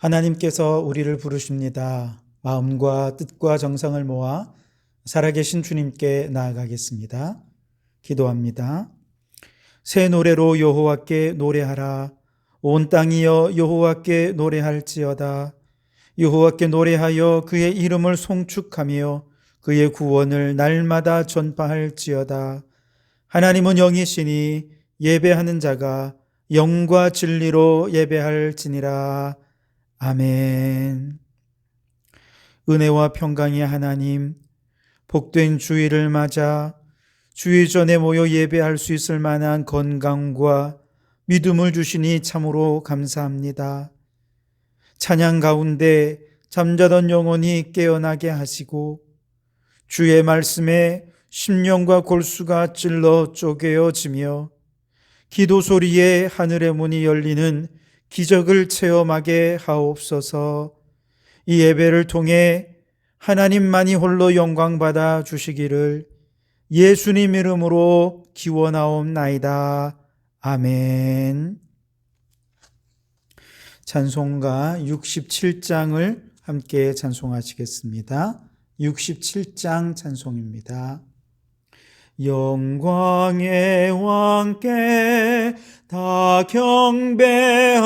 하나님께서 우리를 부르십니다. 마음과 뜻과 정성을 모아 살아계신 주님께 나아가겠습니다. 기도합니다. 새 노래로 여호와께 노래하라. 온 땅이여 여호와께 노래할지어다. 여호와께 노래하여 그의 이름을 송축하며 그의 구원을 날마다 전파할지어다. 하나님은 영이시니 예배하는 자가 영과 진리로 예배할지니라. 아멘. 은혜와 평강의 하나님, 복된 주일을 맞아 주일 전에 모여 예배할 수 있을 만한 건강과 믿음을 주시니 참으로 감사합니다. 찬양 가운데 잠자던 영혼이 깨어나게 하시고 주의 말씀에 심령과 골수가 찔러 쪼개어지며 기도 소리에 하늘의 문이 열리는 기적을 체험하게 하옵소서. 이 예배를 통해 하나님만이 홀로 영광받아 주시기를 예수님 이름으로 기원하옵나이다. 아멘. 찬송가 67장을 함께 찬송하시겠습니다. 67장 찬송입니다. 영광의 왕께 다 경배하며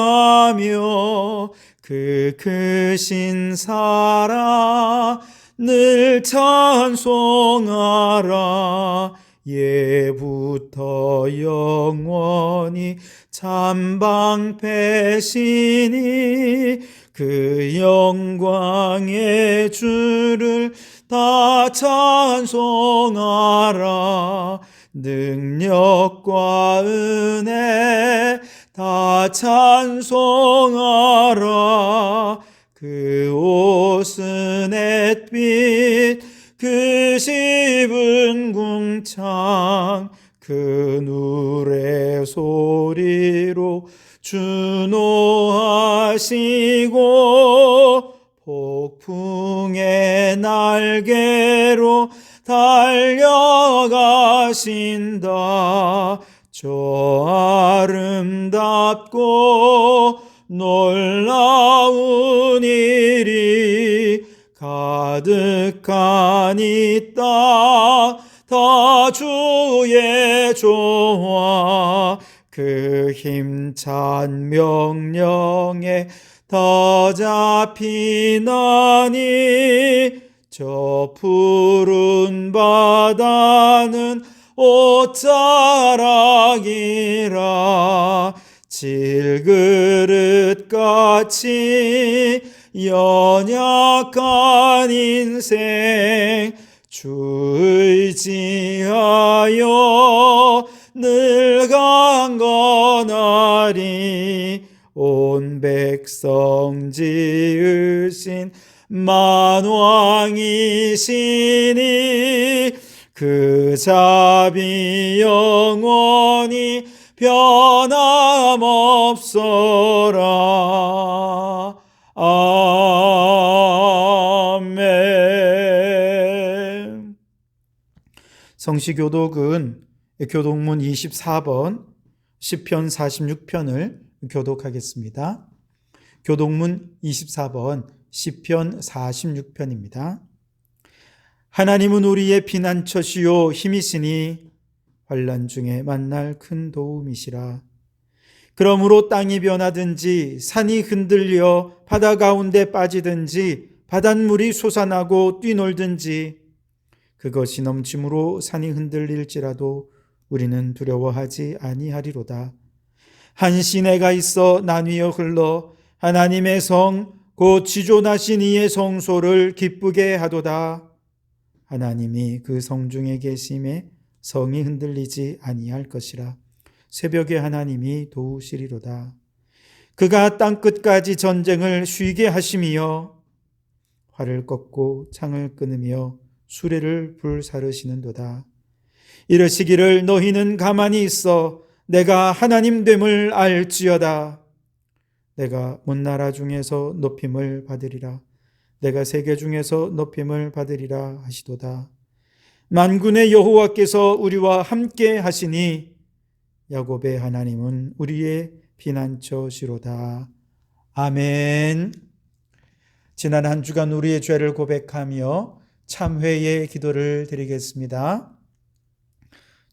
그 크신 사랑 늘 찬송하라. 예부터 영원히 참방패시니 그 영광의 주를 다 찬송하라. 능력과 은혜 다 찬송하라. 그 옷은 햇빛 그 십은 궁창 그 누레 소리로 준호하시고 폭풍의 날개로 달려가신다. 저 아름답고 놀라운 일이 가득한 이 땅 다 주의 조화 그 힘찬 명령에 더 잡히나니 저 푸른 바다는 옷자락이라. 질그릇같이 연약한 인생 주 의지하여 늘 강건하리. 온 백성 지으신 만왕이시니 그 자비 영원히 변함없어라. 아멘. 성시교독은 교독문 24번 시편 46편을 교독하겠습니다. 교독문 24번 시편 46편입니다. 하나님은 우리의 피난처시요 힘이시니 환난 중에 만날 큰 도움이시라. 그러므로 땅이 변하든지 산이 흔들려 바다 가운데 빠지든지 바닷물이 솟아나고 뛰놀든지 그것이 넘침으로 산이 흔들릴지라도 우리는 두려워하지 아니하리로다. 한 시내가 있어 나뉘어 흘러 하나님의 성 곧 지존하신 이의 성소를 기쁘게 하도다. 하나님이 그 성 중에 계심에 성이 흔들리지 아니할 것이라. 새벽에 하나님이 도우시리로다. 그가 땅끝까지 전쟁을 쉬게 하심이여 활을 꺾고 창을 끊으며 수레를 불사르시는도다. 이르시기를 너희는 가만히 있어 내가 하나님 됨을 알지어다. 내가 온 나라 중에서 높임을 받으리라. 내가 세계 중에서 높임을 받으리라 하시도다. 만군의 여호와께서 우리와 함께 하시니 야곱의 하나님은 우리의 피난처시로다. 아멘. 지난 한 주간 우리의 죄를 고백하며 참회의 기도를 드리겠습니다.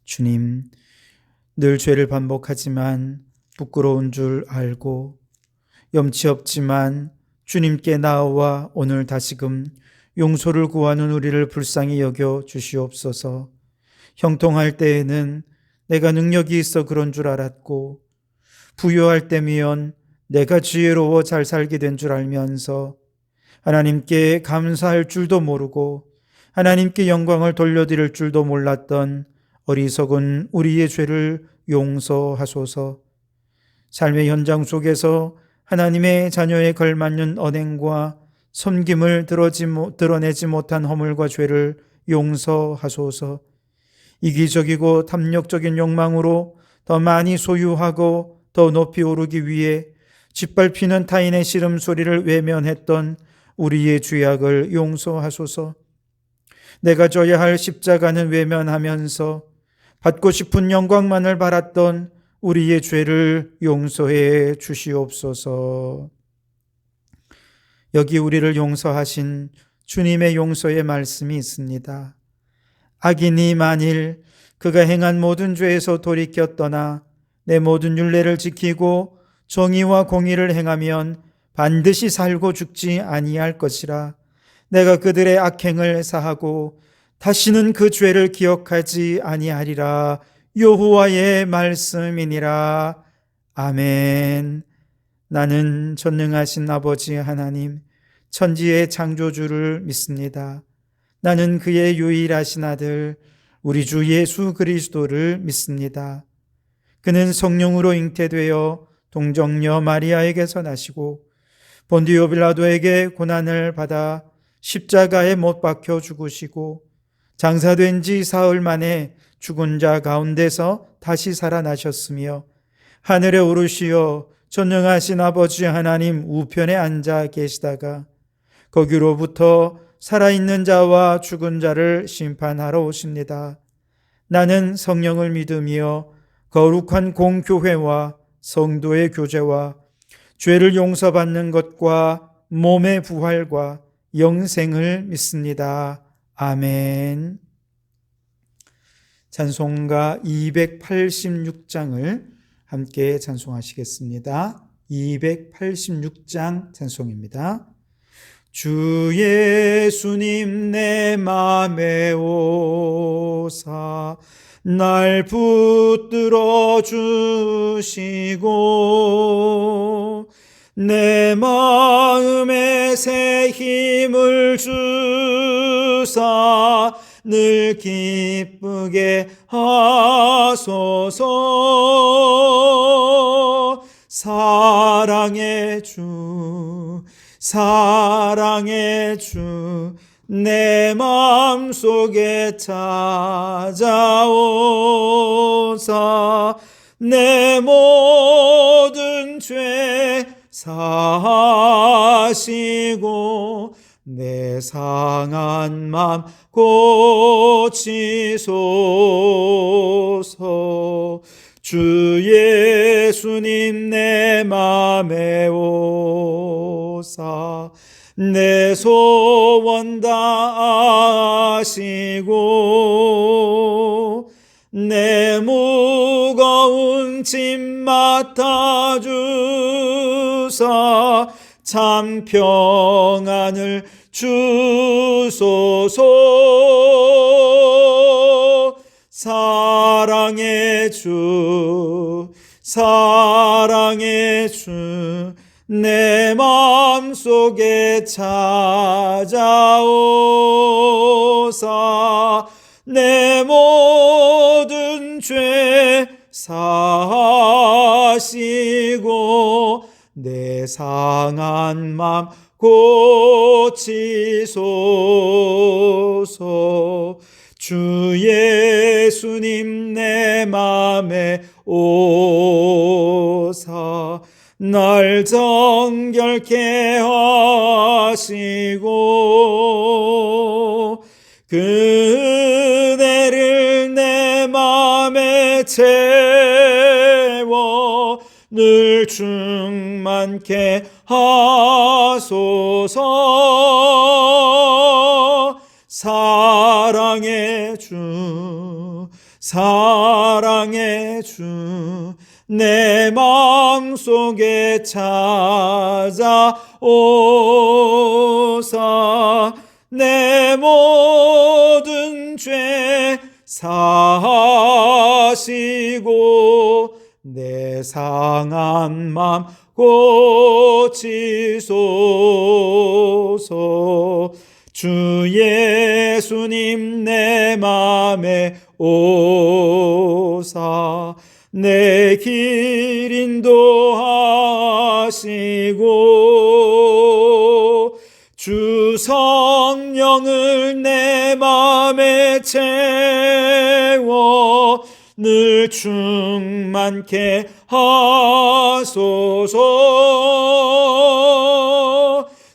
주님, 늘 죄를 반복하지만 부끄러운 줄 알고 염치 없지만 주님께 나아와 오늘 다시금 용서를 구하는 우리를 불쌍히 여겨 주시옵소서. 형통할 때에는 내가 능력이 있어 그런 줄 알았고 부유할 때면 내가 지혜로워 잘 살게 된 줄 알면서 하나님께 감사할 줄도 모르고 하나님께 영광을 돌려드릴 줄도 몰랐던 어리석은 우리의 죄를 용서하소서. 삶의 현장 속에서 하나님의 자녀에 걸맞는 언행과 섬김을 드러내지 못한 허물과 죄를 용서하소서. 이기적이고 탐욕적인 욕망으로 더 많이 소유하고 더 높이 오르기 위해 짓밟히는 타인의 시름소리를 외면했던 우리의 죄악을 용서하소서. 내가 져야 할 십자가는 외면하면서 받고 싶은 영광만을 바랐던 우리의 죄를 용서해 주시옵소서. 여기 우리를 용서하신 주님의 용서의 말씀이 있습니다. 악인이 만일 그가 행한 모든 죄에서 돌이켜 떠나 내 모든 율례를 지키고 정의와 공의를 행하면 반드시 살고 죽지 아니할 것이라. 내가 그들의 악행을 사하고 다시는 그 죄를 기억하지 아니하리라. 여호와의 말씀이니라. 아멘. 나는 전능하신 아버지 하나님, 천지의 창조주를 믿습니다. 나는 그의 유일하신 아들 우리 주 예수 그리스도를 믿습니다. 그는 성령으로 잉태되어 동정녀 마리아에게서 나시고 본디오 빌라도에게 고난을 받아 십자가에 못 박혀 죽으시고 장사된 지 사흘 만에 죽은 자 가운데서 다시 살아나셨으며 하늘에 오르시어 전능하신 아버지 하나님 우편에 앉아 계시다가 거기로부터 살아있는 자와 죽은 자를 심판하러 오십니다. 나는 성령을 믿으며 거룩한 공교회와 성도의 교제와 죄를 용서받는 것과 몸의 부활과 영생을 믿습니다. 아멘. 찬송가 286장을 함께 찬송하시겠습니다. 286장 찬송입니다. 주 예수님 내 맘에 오사 날 붙들어 주시고 내 마음에 새 힘을 주사 늘 기쁘게 하소서. 사랑의 주 사랑의 주 내 마음속에 찾아오사 내 모든 죄 사하시고 내 상한 맘 고치소서. 주 예수님 내 맘에 오사 내 소원 다 아시고 내 무거운 짐 맡아주사 참 평안을 주소서. 사랑의 주 사랑의 주 내 마음속에 찾아오사 내 모든 죄 사하시고 내 상한 맘 고치소서. 주 예수님 내 맘에 오사 날 정결케 하시고 그대를 내 맘에 채워 늘 충만케 하소서. 사랑의 주, 사랑의 주, 내 마음속에 찾아오사. 내 모든 죄 사하시고 내 상한 맘 고치소서. 주 예수님 내 맘에 오사 내 길 인도하시고 주 성령을 내 맘에 채워 늘 충만케 하소서.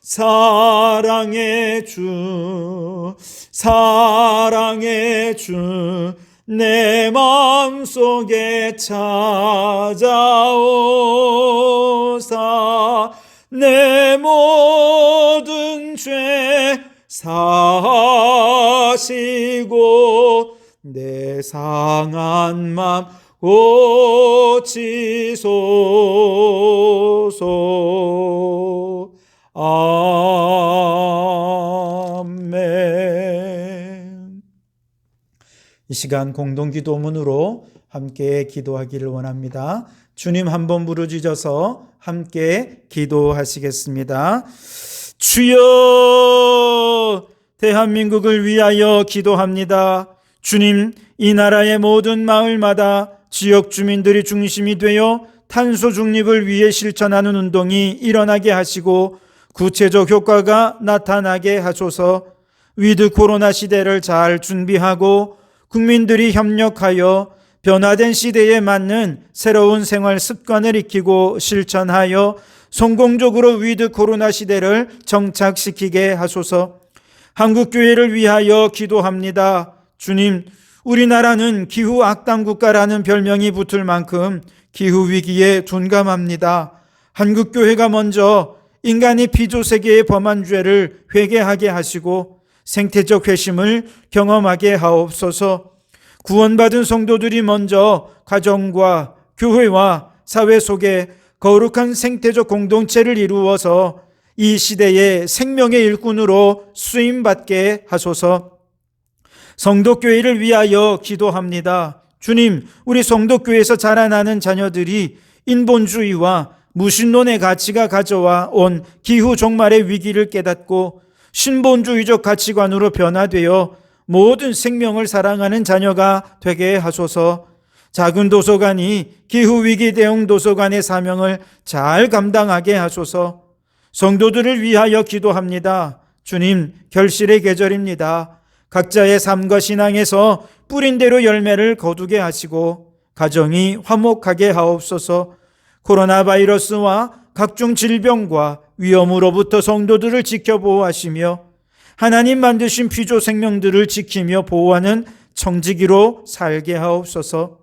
사랑의 주, 사랑의 주, 내 마음속에 찾아오사 내 모든 죄 사하시고 내 상한 맘 고치소서. 아멘. 이 시간 공동기도문으로 함께 기도하기를 원합니다. 주님 한번 부르짖어서 함께 기도하시겠습니다. 주여, 대한민국을 위하여 기도합니다. 주님, 이 나라의 모든 마을마다 지역 주민들이 중심이 되어 탄소 중립을 위해 실천하는 운동이 일어나게 하시고 구체적 효과가 나타나게 하소서. 위드 코로나 시대를 잘 준비하고 국민들이 협력하여 변화된 시대에 맞는 새로운 생활 습관을 익히고 실천하여 성공적으로 위드 코로나 시대를 정착시키게 하소서. 한국교회를 위하여 기도합니다. 주님, 우리나라는 기후 악당 국가라는 별명이 붙을 만큼 기후위기에 둔감합니다. 한국교회가 먼저 인간이 피조세계에 범한 죄를 회개하게 하시고 생태적 회심을 경험하게 하옵소서. 구원받은 성도들이 먼저 가정과 교회와 사회 속에 거룩한 생태적 공동체를 이루어서 이 시대의 생명의 일꾼으로 쓰임받게 하소서. 성도교회를 위하여 기도합니다. 주님, 우리 성도교회에서 자라나는 자녀들이 인본주의와 무신론의 가치가 가져와 온 기후 종말의 위기를 깨닫고 신본주의적 가치관으로 변화되어 모든 생명을 사랑하는 자녀가 되게 하소서. 작은 도서관이 기후위기 대응 도서관의 사명을 잘 감당하게 하소서. 성도들을 위하여 기도합니다. 주님, 결실의 계절입니다. 각자의 삶과 신앙에서 뿌린 대로 열매를 거두게 하시고 가정이 화목하게 하옵소서. 코로나 바이러스와 각종 질병과 위험으로부터 성도들을 지켜보호하시며 하나님 만드신 피조 생명들을 지키며 보호하는 청지기로 살게 하옵소서.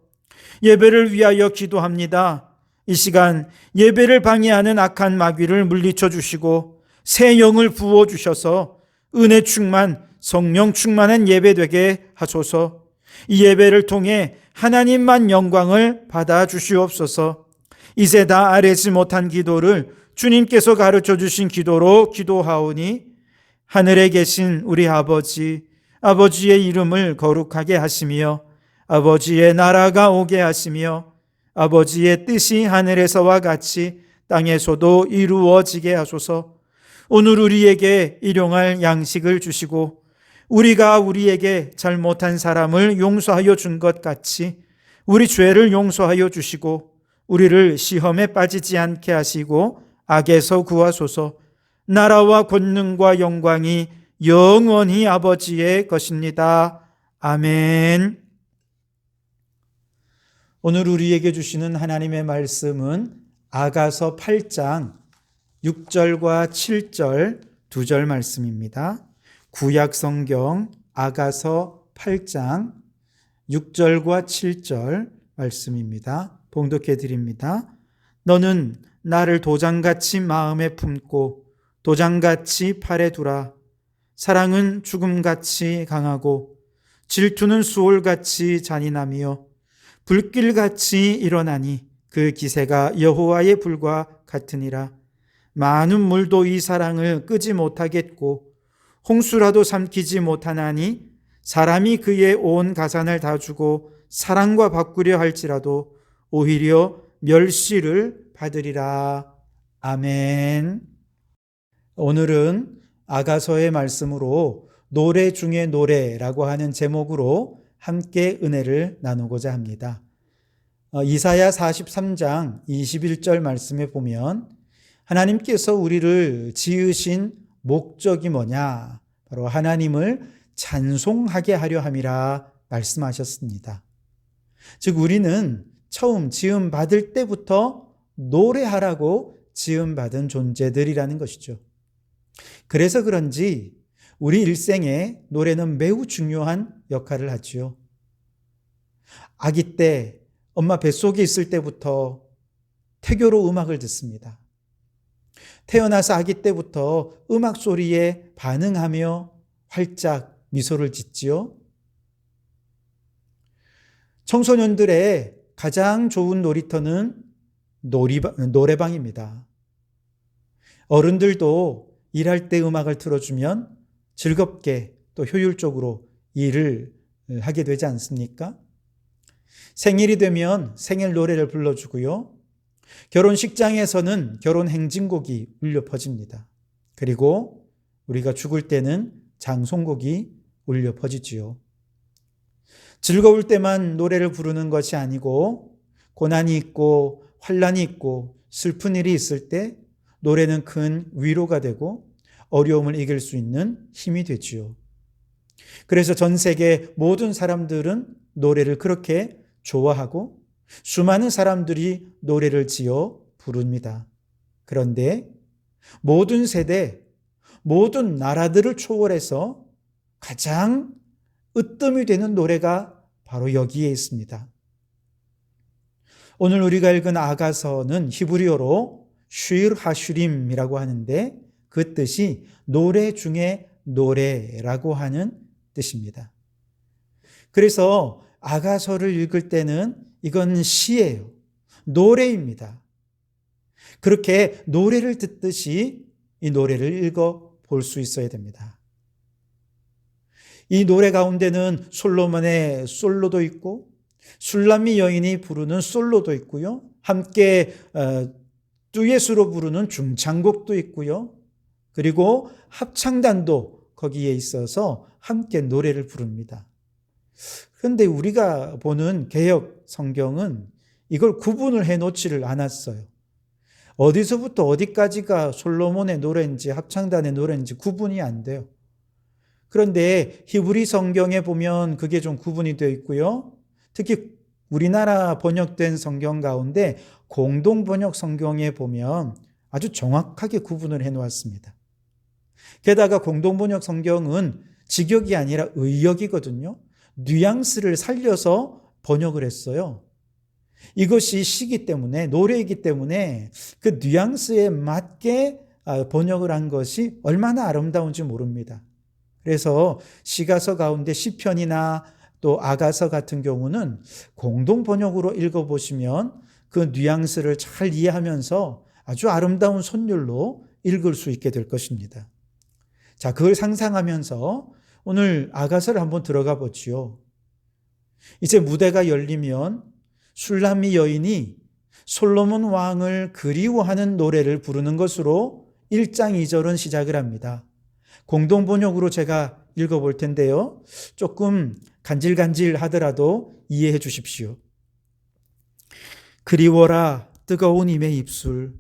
예배를 위하여 기도합니다. 이 시간 예배를 방해하는 악한 마귀를 물리쳐 주시고 새 영을 부어 주셔서 은혜 충만, 성령 충만한 예배 되게 하소서. 이 예배를 통해 하나님만 영광을 받아 주시옵소서. 이제 다 아뢰지 못한 기도를 주님께서 가르쳐 주신 기도로 기도하오니 하늘에 계신 우리 아버지, 아버지의 이름을 거룩하게 하시며 아버지의 나라가 오게 하시며 아버지의 뜻이 하늘에서와 같이 땅에서도 이루어지게 하소서. 오늘 우리에게 일용할 양식을 주시고 우리가 우리에게 잘못한 사람을 용서하여 준 것 같이 우리 죄를 용서하여 주시고 우리를 시험에 빠지지 않게 하시고 악에서 구하소서. 나라와 권능과 영광이 영원히 아버지의 것입니다. 아멘. 오늘 우리에게 주시는 하나님의 말씀은 아가서 8장 6절과 7절 2절 말씀입니다. 구약 성경 아가서 8장 6절과 7절 말씀입니다. 봉독해 드립니다. 너는 나를 도장같이 마음에 품고 도장같이 팔에 두라. 사랑은 죽음같이 강하고 질투는 수올같이 잔인하며 불길같이 일어나니 그 기세가 여호와의 불과 같으니라. 많은 물도 이 사랑을 끄지 못하겠고 홍수라도 삼키지 못하나니 사람이 그의 온 가산을 다 주고 사랑과 바꾸려 할지라도 오히려 멸시를 받으리라. 아멘. 오늘은 아가서의 말씀으로 노래 중에 노래라고 하는 제목으로 함께 은혜를 나누고자 합니다. 이사야 43장 21절 말씀에 보면 하나님께서 우리를 지으신 목적이 뭐냐? 바로 하나님을 찬송하게 하려 함이라 말씀하셨습니다. 즉 우리는 처음 지음 받을 때부터 노래하라고 지음 받은 존재들이라는 것이죠. 그래서 그런지 우리 일생에 노래는 매우 중요한 역할을 하지요. 아기 때 엄마 뱃속에 있을 때부터 태교로 음악을 듣습니다. 태어나서 아기 때부터 음악 소리에 반응하며 활짝 미소를 짓지요. 청소년들의 가장 좋은 놀이터는 노래방입니다. 어른들도 일할 때 음악을 틀어주면 즐겁게 또 효율적으로 일을 하게 되지 않습니까? 생일이 되면 생일 노래를 불러주고요. 결혼식장에서는 결혼 행진곡이 울려 퍼집니다. 그리고 우리가 죽을 때는 장송곡이 울려 퍼지지요. 즐거울 때만 노래를 부르는 것이 아니고 고난이 있고 환난이 있고 슬픈 일이 있을 때 노래는 큰 위로가 되고 어려움을 이길 수 있는 힘이 되지요. 그래서 전 세계 모든 사람들은 노래를 그렇게 좋아하고 수많은 사람들이 노래를 지어 부릅니다. 그런데 모든 세대, 모든 나라들을 초월해서 가장 으뜸이 되는 노래가 바로 여기에 있습니다. 오늘 우리가 읽은 아가서는 히브리어로 슈իր 하슈림이라고 하는데 그 뜻이 노래 중에 노래라고 하는 뜻입니다. 그래서 아가서를 읽을 때는 이건 시예요. 노래입니다. 그렇게 노래를 듣듯이 이 노래를 읽어 볼 수 있어야 됩니다. 이 노래 가운데는 솔로몬의 솔로도 있고 술람미 여인이 부르는 솔로도 있고요. 함께 듀엣으로 부르는 중창곡도 있고요. 그리고 합창단도 거기에 있어서 함께 노래를 부릅니다. 그런데 우리가 보는 개역 성경은 이걸 구분을 해놓지를 않았어요. 어디서부터 어디까지가 솔로몬의 노래인지 합창단의 노래인지 구분이 안 돼요. 그런데 히브리 성경에 보면 그게 좀 구분이 되어 있고요. 특히 우리나라 번역된 성경 가운데 공동 번역 성경에 보면 아주 정확하게 구분을 해놓았습니다. 게다가 공동 번역 성경은 직역이 아니라 의역이거든요. 뉘앙스를 살려서 번역을 했어요. 이것이 시기 때문에, 노래이기 때문에 그 뉘앙스에 맞게 번역을 한 것이 얼마나 아름다운지 모릅니다. 그래서 시가서 가운데 시편이나 또 아가서 같은 경우는 공동 번역으로 읽어보시면 그 뉘앙스를 잘 이해하면서 아주 아름다운 선율로 읽을 수 있게 될 것입니다. 자, 그걸 상상하면서 오늘 아가서를 한번 들어가 보지요. 이제 무대가 열리면 술람미 여인이 솔로몬 왕을 그리워하는 노래를 부르는 것으로 1장 2절은 시작을 합니다. 공동번역으로 제가 읽어볼 텐데요. 조금 간질간질 하더라도 이해해 주십시오. 그리워라 뜨거운 임의 입술,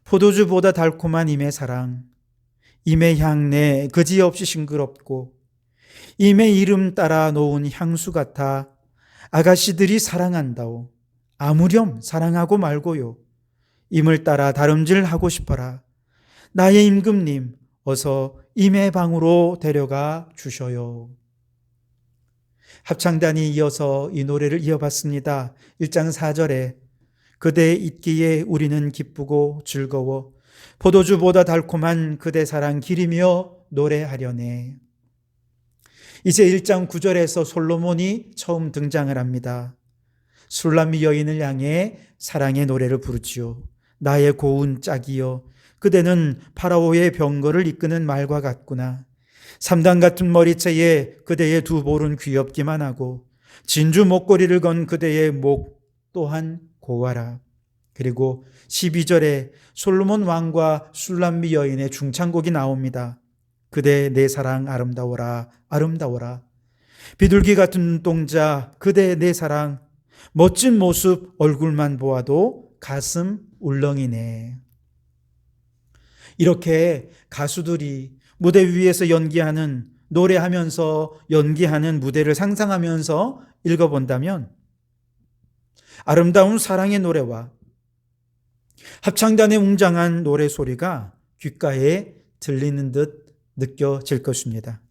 포도주보다 달콤한 임의 사랑, 임의 향내 그지없이 싱그럽고 임의 이름 따라 놓은 향수 같아 아가씨들이 사랑한다오. 아무렴 사랑하고 말고요. 임을 따라 다름질하고 싶어라. 나의 임금님 어서 임의 방으로 데려가 주셔요. 합창단이 이어서 이 노래를 이어봤습니다. 1장 4절에 그대 있기에 우리는 기쁘고 즐거워 포도주보다 달콤한 그대 사랑 기리며 노래하려네. 이제 1장 9절에서 솔로몬이 처음 등장을 합니다. 술람미 여인을 향해 사랑의 노래를 부르지요. 나의 고운 짝이여, 그대는 파라오의 병거를 이끄는 말과 같구나. 3단 같은 머리채에 그대의 두 볼은 귀엽기만 하고 진주 목걸이를 건 그대의 목 또한 고와라. 그리고 12절에 솔로몬 왕과 술람미 여인의 중창곡이 나옵니다. 그대 내 사랑 아름다워라 아름다워라. 비둘기 같은 눈동자 그대 내 사랑, 멋진 모습 얼굴만 보아도 가슴 울렁이네. 이렇게 가수들이 무대 위에서 연기하는, 노래하면서 연기하는 무대를 상상하면서 읽어본다면 아름다운 사랑의 노래와 합창단의 웅장한 노래 소리가 귓가에 들리는 듯 느껴질 것입니다.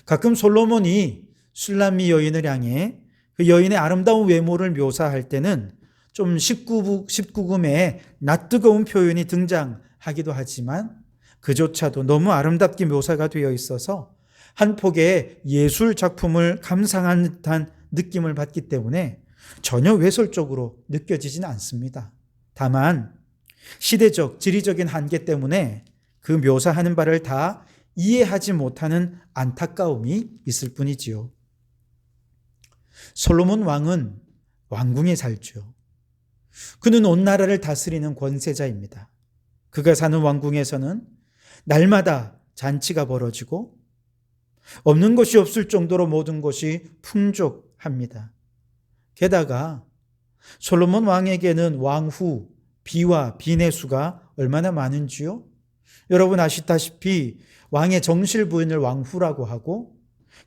가끔 솔로몬이 술람미 여인을 향해 그 여인의 아름다운 외모를 묘사할 때는 좀 19금의 낯뜨거운 표현이 등장하기도 하지만 그조차도 너무 아름답게 묘사가 되어 있어서 한 폭의 예술 작품을 감상한 듯한 느낌을 받기 때문에 전혀 외설적으로 느껴지진 않습니다. 다만 시대적, 지리적인 한계 때문에 그 묘사하는 바를 다 이해하지 못하는 안타까움이 있을 뿐이지요. 솔로몬 왕은 왕궁에 살죠. 그는 온 나라를 다스리는 권세자입니다. 그가 사는 왕궁에서는 날마다 잔치가 벌어지고 없는 것이 없을 정도로 모든 것이 풍족합니다. 게다가 솔로몬 왕에게는 왕후, 비와 빈의 수가 얼마나 많은지요? 여러분 아시다시피 왕의 정실 부인을 왕후라고 하고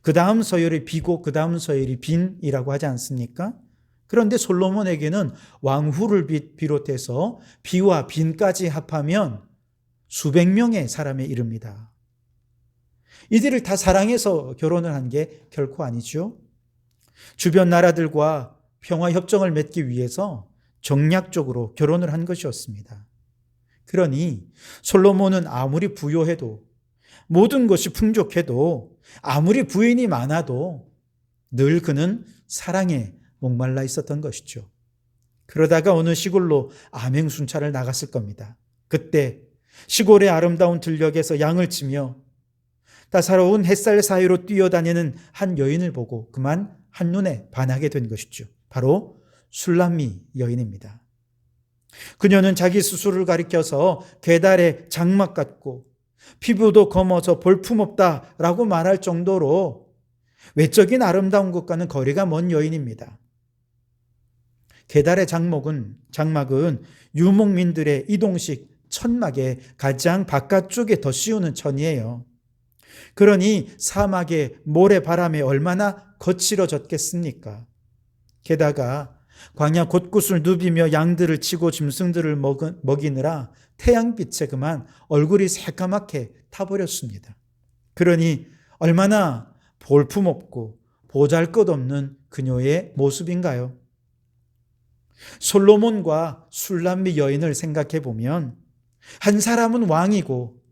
그 다음 서열이 비고 그 다음 서열이 빈이라고 하지 않습니까? 그런데 솔로몬에게는 왕후를 비롯해서 비와 빈까지 합하면 수백 명의 사람에 이릅니다. 이들을 다 사랑해서 결혼을 한 게 결코 아니죠. 주변 나라들과 평화협정을 맺기 위해서 정략적으로 결혼을 한 것이었습니다. 그러니 솔로몬은 아무리 부유해도, 모든 것이 풍족해도, 아무리 부인이 많아도 늘 그는 사랑에 목말라 있었던 것이죠. 그러다가 어느 시골로 암행순찰을 나갔을 겁니다. 그때 시골의 아름다운 들녘에서 양을 치며 따사로운 햇살 사이로 뛰어다니는 한 여인을 보고 그만 한눈에 반하게 된 것이죠. 바로 술람미 여인입니다. 그녀는 자기 스스로를 가리켜서 계달의 장막 같고 피부도 검어서 볼품없다라고 말할 정도로 외적인 아름다운 것과는 거리가 먼 여인입니다. 계달의 장막은 유목민들의 이동식 천막의 가장 바깥쪽에 덧씌우는 천이에요. 그러니 사막의 모래바람에 얼마나 거칠어졌겠습니까? 게다가 광야 곳곳을 누비며 양들을 치고 짐승들을 먹이느라 태양빛에 그만 얼굴이 새까맣게 타버렸습니다. 그러니 얼마나 볼품없고 보잘것없는 그녀의 모습인가요? 솔로몬과 술람미 여인을 생각해 보면 한 사람은 왕이고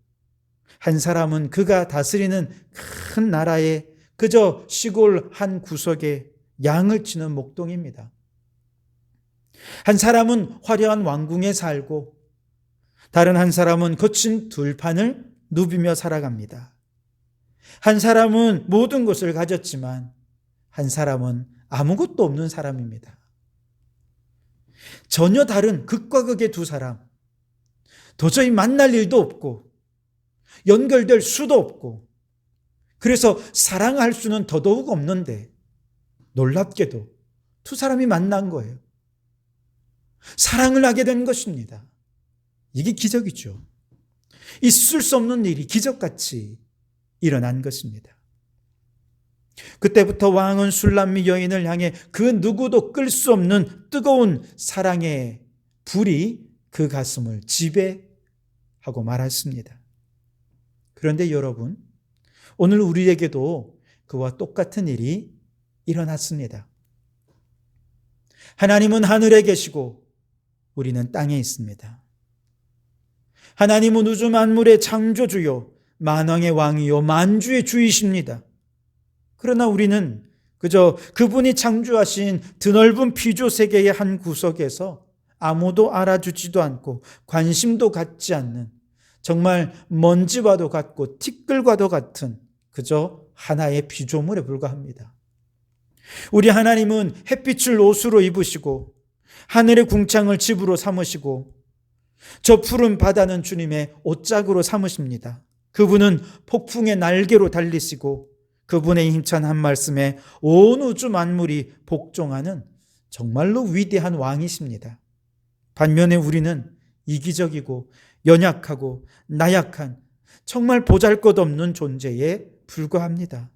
한 사람은 그가 다스리는 큰 나라의 그저 시골 한 구석에 양을 치는 목동입니다. 한 사람은 화려한 왕궁에 살고 다른 한 사람은 거친 들판을 누비며 살아갑니다. 한 사람은 모든 것을 가졌지만 한 사람은 아무것도 없는 사람입니다. 전혀 다른 극과 극의 두 사람, 도저히 만날 일도 없고 연결될 수도 없고 그래서 사랑할 수는 더더욱 없는데 놀랍게도 두 사람이 만난 거예요. 사랑을 하게 된 것입니다. 이게 기적이죠. 있을 수 없는 일이 기적같이 일어난 것입니다. 그때부터 왕은 술람미 여인을 향해 그 누구도 끌 수 없는 뜨거운 사랑의 불이 그 가슴을 지배하고 말았습니다. 그런데 여러분, 오늘 우리에게도 그와 똑같은 일이 일어났습니다. 하나님은 하늘에 계시고 우리는 땅에 있습니다. 하나님은 우주 만물의 창조주요 만왕의 왕이요 만주의 주이십니다. 그러나 우리는 그저 그분이 창조하신 드넓은 피조 세계의 한 구석에서 아무도 알아주지도 않고 관심도 갖지 않는 정말 먼지와도 같고 티끌과도 같은 그저 하나의 피조물에 불과합니다. 우리 하나님은 햇빛을 옷으로 입으시고 하늘의 궁창을 집으로 삼으시고 저 푸른 바다는 주님의 옷짝으로 삼으십니다. 그분은 폭풍의 날개로 달리시고 그분의 힘찬 한 말씀에 온 우주 만물이 복종하는 정말로 위대한 왕이십니다. 반면에 우리는 이기적이고 연약하고 나약한 정말 보잘것없는 존재에 불과합니다.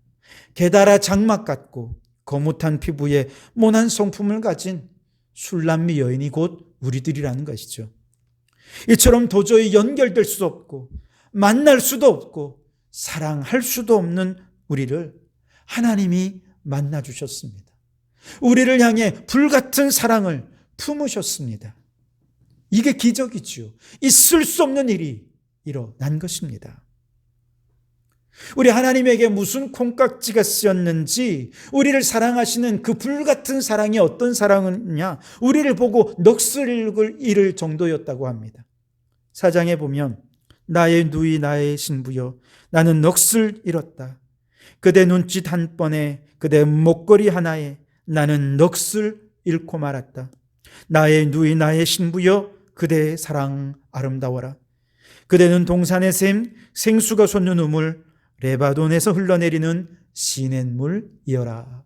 게다라 장막 같고 거뭇한 피부에 모난 성품을 가진 술람미 여인이 곧 우리들이라는 것이죠. 이처럼 도저히 연결될 수도 없고 만날 수도 없고 사랑할 수도 없는 우리를 하나님이 만나주셨습니다. 우리를 향해 불같은 사랑을 품으셨습니다. 이게 기적이지요. 있을 수 없는 일이 일어난 것입니다. 우리 하나님에게 무슨 콩깍지가 쓰였는지 우리를 사랑하시는 그 불같은 사랑이 어떤 사랑이냐, 우리를 보고 넋을 잃을 정도였다고 합니다. 4장에 보면 나의 누이 나의 신부여 나는 넋을 잃었다. 그대 눈짓 한 번에 그대 목걸이 하나에 나는 넋을 잃고 말았다. 나의 누이 나의 신부여 그대의 사랑 아름다워라. 그대는 동산의 샘 생수가 솟는 우물 레바논에서 흘러내리는 시냇물이어라.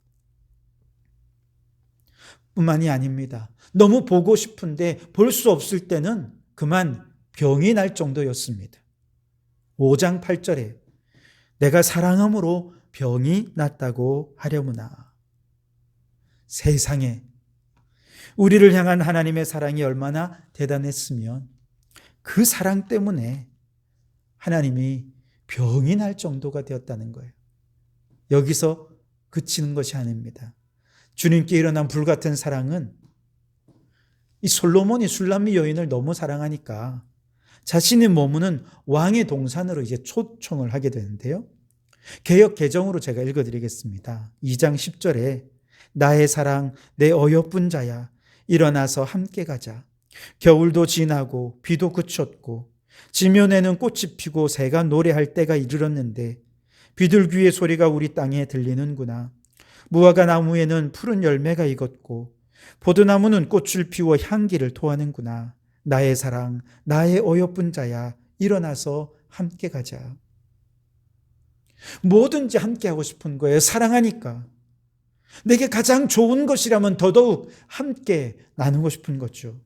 뿐만이 아닙니다. 너무 보고 싶은데 볼 수 없을 때는 그만 병이 날 정도였습니다. 5장 8절에 내가 사랑함으로 병이 났다고 하려무나. 세상에 우리를 향한 하나님의 사랑이 얼마나 대단했으면 그 사랑 때문에 하나님이 병이 날 정도가 되었다는 거예요. 여기서 그치는 것이 아닙니다. 주님께 일어난 불같은 사랑은 이 솔로몬이 술람미 여인을 너무 사랑하니까 자신이 머무는 왕의 동산으로 이제 초청을 하게 되는데요. 개역 개정으로 제가 읽어드리겠습니다. 2장 10절에 나의 사랑 내 어여쁜 자야 일어나서 함께 가자. 겨울도 지나고 비도 그쳤고 지면에는 꽃이 피고 새가 노래할 때가 이르렀는데 비둘기의 소리가 우리 땅에 들리는구나. 무화과 나무에는 푸른 열매가 익었고 포도나무는 꽃을 피워 향기를 토하는구나. 나의 사랑 나의 어여쁜 자야 일어나서 함께 가자. 뭐든지 함께 하고 싶은 거예요. 사랑하니까. 내게 가장 좋은 것이라면 더더욱 함께 나누고 싶은 거죠.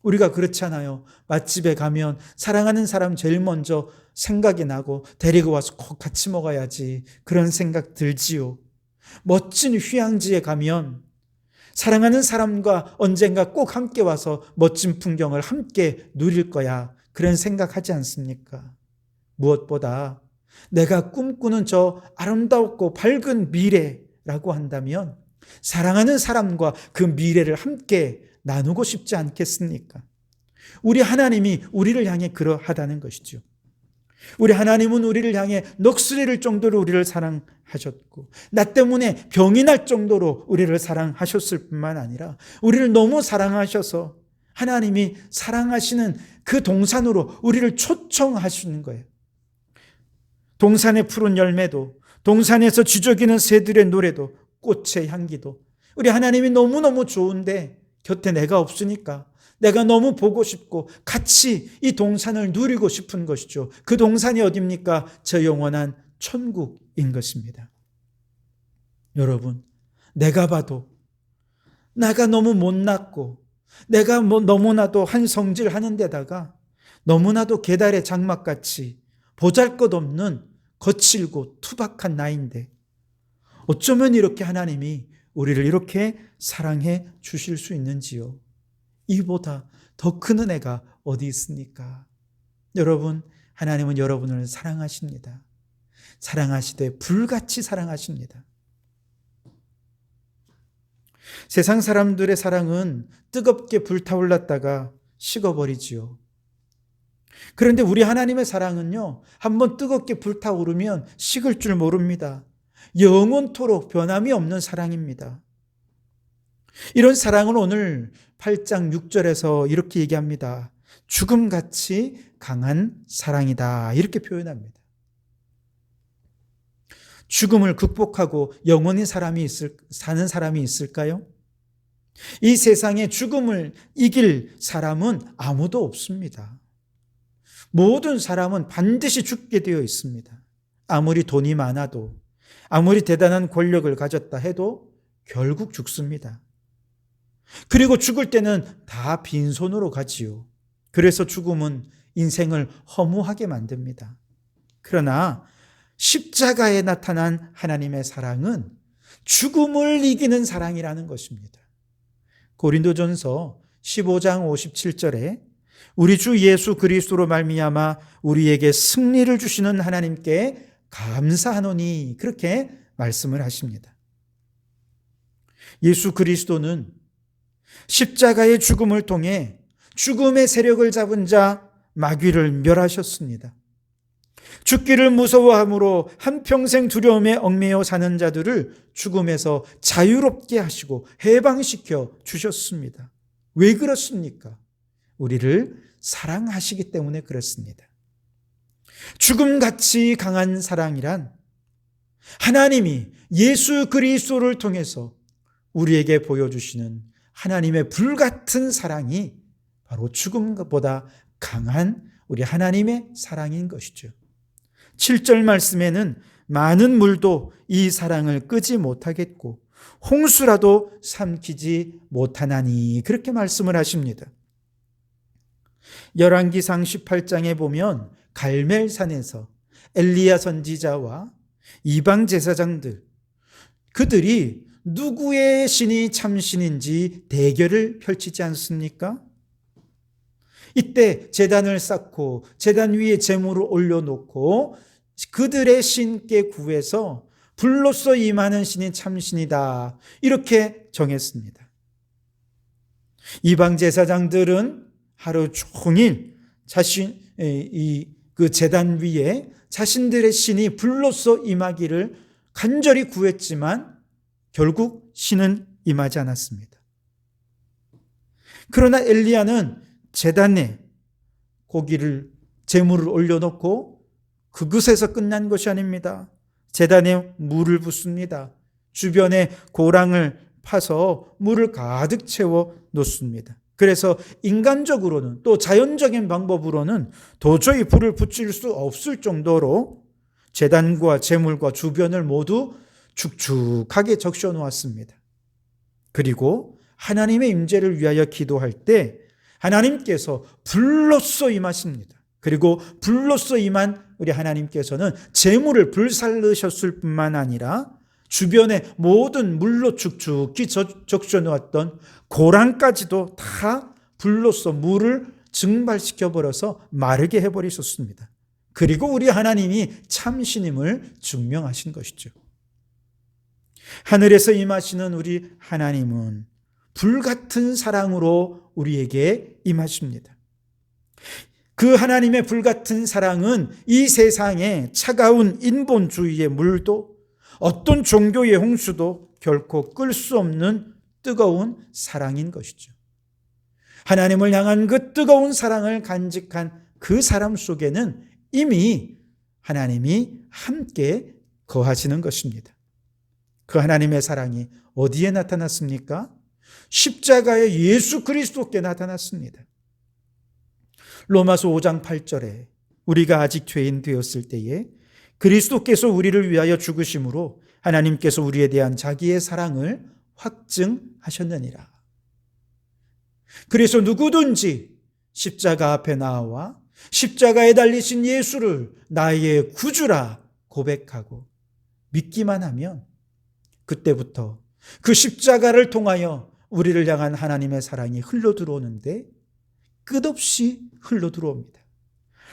우리가 그렇잖아요. 맛집에 가면 사랑하는 사람 제일 먼저 생각이 나고 데리고 와서 꼭 같이 먹어야지 그런 생각 들지요. 멋진 휴양지에 가면 사랑하는 사람과 언젠가 꼭 함께 와서 멋진 풍경을 함께 누릴 거야 그런 생각하지 않습니까? 무엇보다 내가 꿈꾸는 저 아름답고 밝은 미래라고 한다면 사랑하는 사람과 그 미래를 함께 나누고 싶지 않겠습니까? 우리 하나님이 우리를 향해 그러하다는 것이죠. 우리 하나님은 우리를 향해 넋을 잃을 정도로 우리를 사랑하셨고 나 때문에 병이 날 정도로 우리를 사랑하셨을 뿐만 아니라 우리를 너무 사랑하셔서 하나님이 사랑하시는 그 동산으로 우리를 초청하시는 거예요. 동산의 푸른 열매도 동산에서 쥐저귀는 새들의 노래도 꽃의 향기도 우리 하나님이 너무너무 좋은데 곁에 내가 없으니까 내가 너무 보고 싶고 같이 이 동산을 누리고 싶은 것이죠. 그 동산이 어디입니까? 저 영원한 천국인 것입니다. 여러분, 내가 봐도 내가 너무 못났고 내가 너무나도 한성질 하는 데다가 너무나도 계달의 장막같이 보잘것없는 거칠고 투박한 나인데 어쩌면 이렇게 하나님이 우리를 이렇게 사랑해 주실 수 있는지요. 이보다 더 큰 은혜가 어디 있습니까? 여러분, 하나님은 여러분을 사랑하십니다. 사랑하시되 불같이 사랑하십니다. 세상 사람들의 사랑은 뜨겁게 불타올랐다가 식어버리지요. 그런데 우리 하나님의 사랑은요, 한번 뜨겁게 불타오르면 식을 줄 모릅니다. 영원토록 변함이 없는 사랑입니다. 이런 사랑은 오늘 8장 6절에서 이렇게 얘기합니다. 죽음같이 강한 사랑이다. 이렇게 표현합니다. 죽음을 극복하고 영원히 사는 사람이 있을까요? 이 세상에 죽음을 이길 사람은 아무도 없습니다. 모든 사람은 반드시 죽게 되어 있습니다. 아무리 돈이 많아도, 아무리 대단한 권력을 가졌다 해도 결국 죽습니다. 그리고 죽을 때는 다 빈손으로 가지요. 그래서 죽음은 인생을 허무하게 만듭니다. 그러나 십자가에 나타난 하나님의 사랑은 죽음을 이기는 사랑이라는 것입니다. 고린도전서 15장 57절에 우리 주 예수 그리스도로 말미암아 우리에게 승리를 주시는 하나님께 감사하노니 그렇게 말씀을 하십니다. 예수 그리스도는 십자가의 죽음을 통해 죽음의 세력을 잡은 자 마귀를 멸하셨습니다. 죽기를 무서워함으로 한평생 두려움에 얽매여 사는 자들을 죽음에서 자유롭게 하시고 해방시켜 주셨습니다. 왜 그렇습니까? 우리를 사랑하시기 때문에 그렇습니다. 죽음같이 강한 사랑이란 하나님이 예수 그리스도를 통해서 우리에게 보여주시는 하나님의 불같은 사랑이 바로 죽음보다 강한 우리 하나님의 사랑인 것이죠. 7절 말씀에는 많은 물도 이 사랑을 끄지 못하겠고 홍수라도 삼키지 못하나니 그렇게 말씀을 하십니다. 열왕기상 18장에 보면 갈멜산에서 엘리야 선지자와 이방 제사장들 그들이 누구의 신이 참신인지 대결을 펼치지 않습니까? 이때 제단을 쌓고 제단 위에 제물을 올려놓고 그들의 신께 구해서 불로써 임하는 신이 참신이다 이렇게 정했습니다. 이방 제사장들은 하루 종일 그 제단 위에 자신들의 신이 불로써 임하기를 간절히 구했지만 결국 신은 임하지 않았습니다. 그러나 엘리야는 제단에 제물을 올려놓고 그곳에서 끝난 것이 아닙니다. 제단에 물을 붓습니다. 주변에 고랑을 파서 물을 가득 채워 놓습니다. 그래서 인간적으로는 또 자연적인 방법으로는 도저히 불을 붙일 수 없을 정도로 제단과 제물과 주변을 모두 축축하게 적셔 놓았습니다. 그리고 하나님의 임재를 위하여 기도할 때 하나님께서 불로써 임하십니다. 그리고 불로써 임한 우리 하나님께서는 제물을 불살르셨을 뿐만 아니라 주변에 모든 물로 축축히 적셔 놓았던 고랑까지도 다 불로써 물을 증발시켜 버려서 마르게 해버리셨습니다. 그리고 우리 하나님이 참신임을 증명하신 것이죠. 하늘에서 임하시는 우리 하나님은 불같은 사랑으로 우리에게 임하십니다. 그 하나님의 불같은 사랑은 이 세상의 차가운 인본주의의 물도 어떤 종교의 홍수도 결코 끌 수 없는 뜨거운 사랑인 것이죠. 하나님을 향한 그 뜨거운 사랑을 간직한 그 사람 속에는 이미 하나님이 함께 거하시는 것입니다. 그 하나님의 사랑이 어디에 나타났습니까? 십자가의 예수 그리스도께 나타났습니다. 로마서 5장 8절에 우리가 아직 죄인 되었을 때에 그리스도께서 우리를 위하여 죽으심으로 하나님께서 우리에 대한 자기의 사랑을 확증하셨느니라. 그래서 누구든지 십자가 앞에 나와 십자가에 달리신 예수를 나의 구주라 고백하고 믿기만 하면 그때부터 그 십자가를 통하여 우리를 향한 하나님의 사랑이 흘러들어오는데 끝없이 흘러들어옵니다.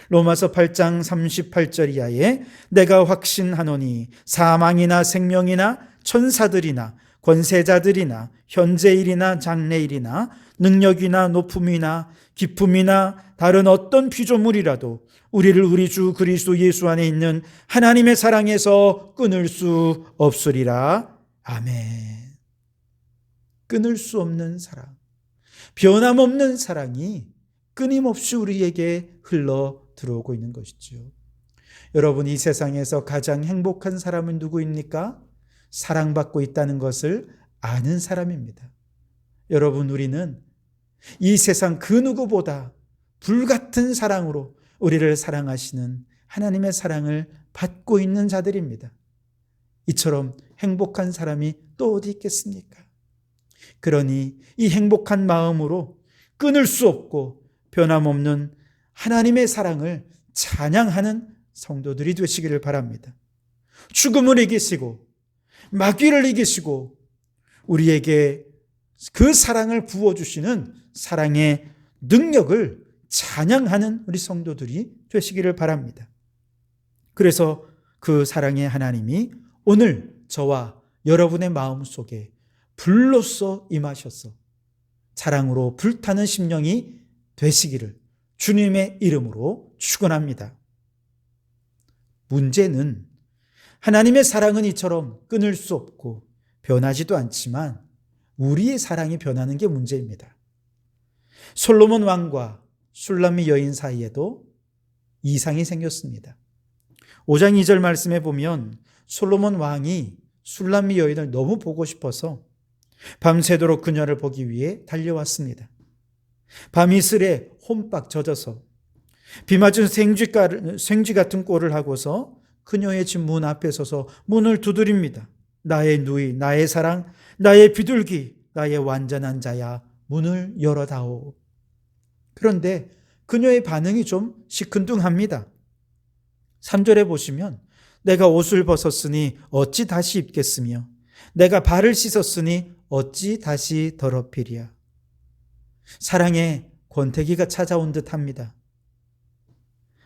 로마서 8장 38절 이하에 내가 확신하노니 사망이나 생명이나 천사들이나 권세자들이나 현재일이나 장래일이나 능력이나 높음이나 기품이나 다른 어떤 피조물이라도 우리를 우리 주 그리스도 예수 안에 있는 하나님의 사랑에서 끊을 수 없으리라. 아멘. 끊을 수 없는 사랑, 변함없는 사랑이 끊임없이 우리에게 흘러 들어오고 있는 것이죠. 여러분, 이 세상에서 가장 행복한 사람은 누구입니까? 사랑받고 있다는 것을 아는 사람입니다. 여러분, 우리는 이 세상 그 누구보다 불같은 사랑으로 우리를 사랑하시는 하나님의 사랑을 받고 있는 자들입니다. 이처럼 행복한 사람이 또 어디 있겠습니까? 그러니 이 행복한 마음으로 끊을 수 없고 변함없는 하나님의 사랑을 찬양하는 성도들이 되시기를 바랍니다. 죽음을 이기시고 마귀를 이기시고 우리에게 그 사랑을 부어주시는 사랑의 능력을 찬양하는 우리 성도들이 되시기를 바랍니다. 그래서 그 사랑의 하나님이 오늘 저와 여러분의 마음속에 불로써 임하셔서 사랑으로 불타는 심령이 되시기를 주님의 이름으로 축원합니다. 문제는 하나님의 사랑은 이처럼 끊을 수 없고 변하지도 않지만 우리의 사랑이 변하는 게 문제입니다. 솔로몬 왕과 술람미 여인 사이에도 이상이 생겼습니다. 5장 2절 말씀에 보면 솔로몬 왕이 술람미 여인을 너무 보고 싶어서 밤새도록 그녀를 보기 위해 달려왔습니다. 밤이슬에 홈박 젖어서 비 맞은 생쥐 같은 꼴을 하고서 그녀의 집 문 앞에 서서 문을 두드립니다. 나의 누이, 나의 사랑, 나의 비둘기, 나의 완전한 자야, 문을 열어다오. 그런데 그녀의 반응이 좀 시큰둥합니다. 3절에 보시면 내가 옷을 벗었으니 어찌 다시 입겠으며 내가 발을 씻었으니 어찌 다시 더럽히랴. 사랑의 권태기가 찾아온 듯합니다.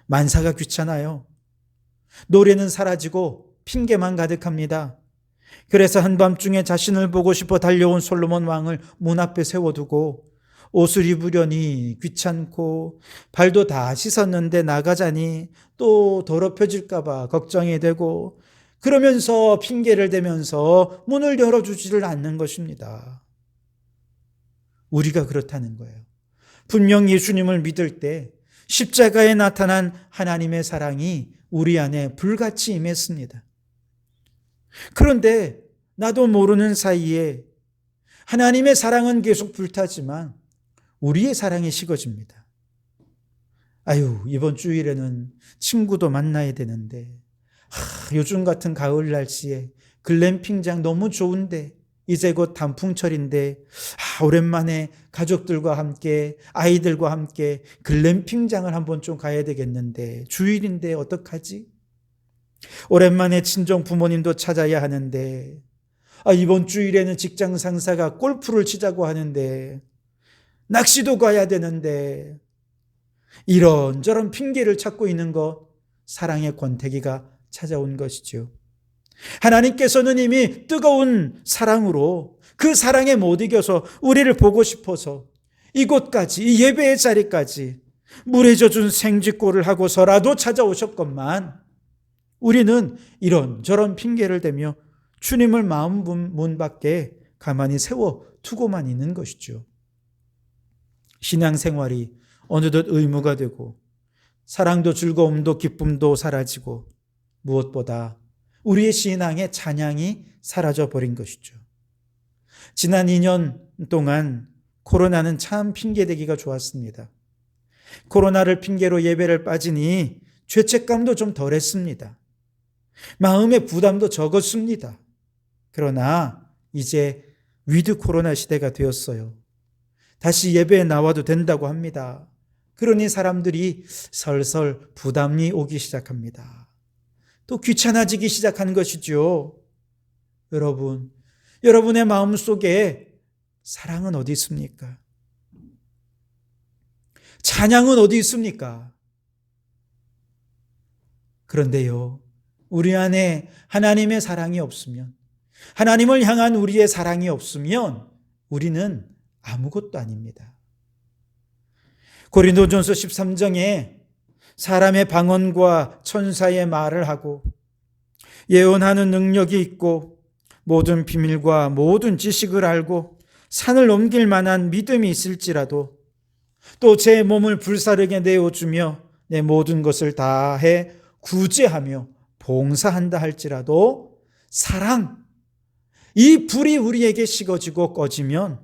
만사가 귀찮아요. 노래는 사라지고 핑계만 가득합니다. 그래서 한밤중에 자신을 보고 싶어 달려온 솔로몬 왕을 문 앞에 세워두고 옷을 입으려니 귀찮고 발도 다 씻었는데 나가자니 또 더럽혀질까 봐 걱정이 되고 그러면서 핑계를 대면서 문을 열어주지를 않는 것입니다. 우리가 그렇다는 거예요. 분명 예수님을 믿을 때 십자가에 나타난 하나님의 사랑이 우리 안에 불같이 임했습니다. 그런데 나도 모르는 사이에 하나님의 사랑은 계속 불타지만 우리의 사랑이 식어집니다. 아유, 이번 주일에는 친구도 만나야 되는데 요즘 같은 가을 날씨에 글램핑장 너무 좋은데 이제 곧 단풍철인데 오랜만에 가족들과 함께 아이들과 함께 글램핑장을 한번 좀 가야 되겠는데 주일인데 어떡하지? 오랜만에 친정 부모님도 찾아야 하는데 이번 주일에는 직장 상사가 골프를 치자고 하는데 낚시도 가야 되는데 이런저런 핑계를 찾고 있는 것, 사랑의 권태기가 찾아온 것이죠. 하나님께서는 이미 뜨거운 사랑으로 그 사랑에 못 이겨서 우리를 보고 싶어서 이곳까지, 이 예배의 자리까지 물에 젖은 생쥐꼴을 하고서라도 찾아오셨건만 우리는 이런저런 핑계를 대며 주님을 마음 문 밖에 가만히 세워 두고만 있는 것이죠. 신앙생활이 어느덧 의무가 되고 사랑도 즐거움도 기쁨도 사라지고 무엇보다 우리의 신앙의 찬양이 사라져버린 것이죠. 지난 2년 동안 코로나는 참 핑계대기가 좋았습니다. 코로나를 핑계로 예배를 빠지니 죄책감도 좀 덜했습니다. 마음의 부담도 적었습니다. 그러나 이제 위드 코로나 시대가 되었어요. 다시 예배에 나와도 된다고 합니다. 그러니 사람들이 설설 부담이 오기 시작합니다. 또 귀찮아지기 시작한 것이죠. 여러분, 여러분의 마음속에 사랑은 어디 있습니까? 찬양은 어디 있습니까? 그런데요, 우리 안에 하나님의 사랑이 없으면 하나님을 향한 우리의 사랑이 없으면 우리는 아무것도 아닙니다. 고린도전서 13장에 사람의 방언과 천사의 말을 하고 예언하는 능력이 있고 모든 비밀과 모든 지식을 알고 산을 넘길 만한 믿음이 있을지라도 또 제 몸을 불사르게 내어주며 내 모든 것을 다해 구제하며 봉사한다 할지라도 사랑, 이 불이 우리에게 식어지고 꺼지면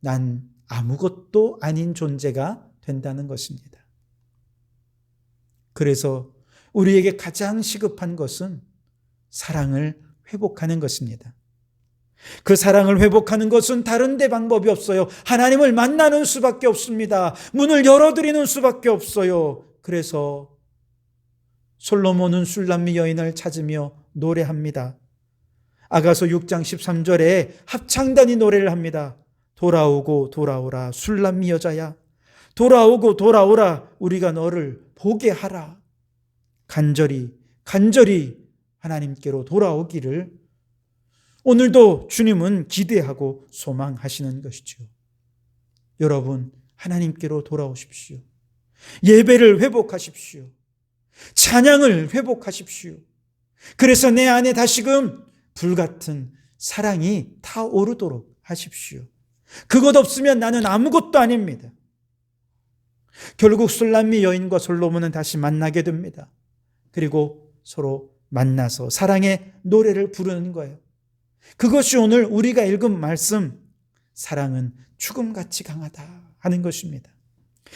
난 아무것도 아닌 존재가 된다는 것입니다. 그래서 우리에게 가장 시급한 것은 사랑을 회복하는 것입니다. 그 사랑을 회복하는 것은 다른 데 방법이 없어요. 하나님을 만나는 수밖에 없습니다. 문을 열어드리는 수밖에 없어요. 그래서 솔로몬은 술람미 여인을 찾으며 노래합니다. 아가서 6장 13절에 합창단이 노래를 합니다. 돌아오고 돌아오라 술람미 여자야, 돌아오고 돌아오라 우리가 너를 보게 하라. 간절히 하나님께로 돌아오기를 오늘도 주님은 기대하고 소망하시는 것이죠. 여러분, 하나님께로 돌아오십시오. 예배를 회복하십시오. 찬양을 회복하십시오. 그래서 내 안에 다시금 불같은 사랑이 타오르도록 하십시오. 그것 없으면 나는 아무것도 아닙니다. 결국 술람미 여인과 솔로몬은 다시 만나게 됩니다. 그리고 서로 만나서 사랑의 노래를 부르는 거예요. 그것이 오늘 우리가 읽은 말씀, 사랑은 죽음같이 강하다 하는 것입니다.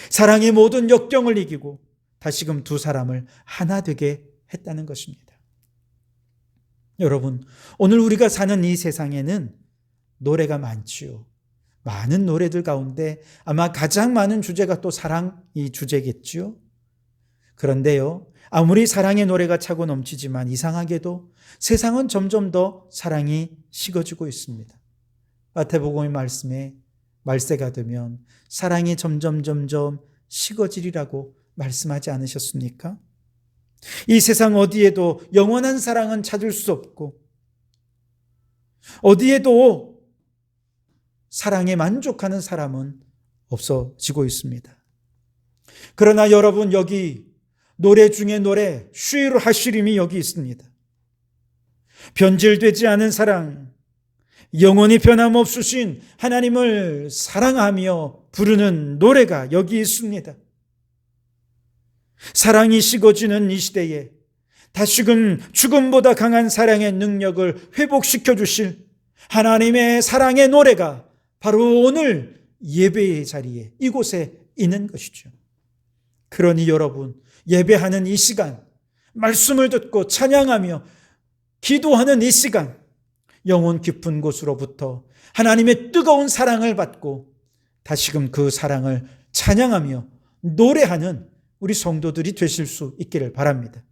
사랑의 모든 역경을 이기고 다시금 두 사람을 하나 되게 했다는 것입니다. 여러분, 오늘 우리가 사는 이 세상에는 노래가 많지요. 많은 노래들 가운데 아마 가장 많은 주제가 또 사랑이 주제겠지요. 그런데요, 아무리 사랑의 노래가 차고 넘치지만 이상하게도 세상은 점점 더 사랑이 식어지고 있습니다. 마태복음의 말씀에 말세가 되면 사랑이 점점 식어지리라고 말씀하지 않으셨습니까? 이 세상 어디에도 영원한 사랑은 찾을 수 없고 어디에도 사랑에 만족하는 사람은 없어지고 있습니다. 그러나 여러분, 여기 노래 중에 노래 슈이르 하시림이 여기 있습니다. 변질되지 않은 사랑, 영원히 변함없으신 하나님을 사랑하며 부르는 노래가 여기 있습니다. 사랑이 식어지는 이 시대에 다시금 죽음보다 강한 사랑의 능력을 회복시켜 주실 하나님의 사랑의 노래가 바로 오늘 예배의 자리에 이곳에 있는 것이죠. 그러니 여러분, 예배하는 이 시간, 말씀을 듣고 찬양하며 기도하는 이 시간, 영혼 깊은 곳으로부터 하나님의 뜨거운 사랑을 받고 다시금 그 사랑을 찬양하며 노래하는 우리 성도들이 되실 수 있기를 바랍니다.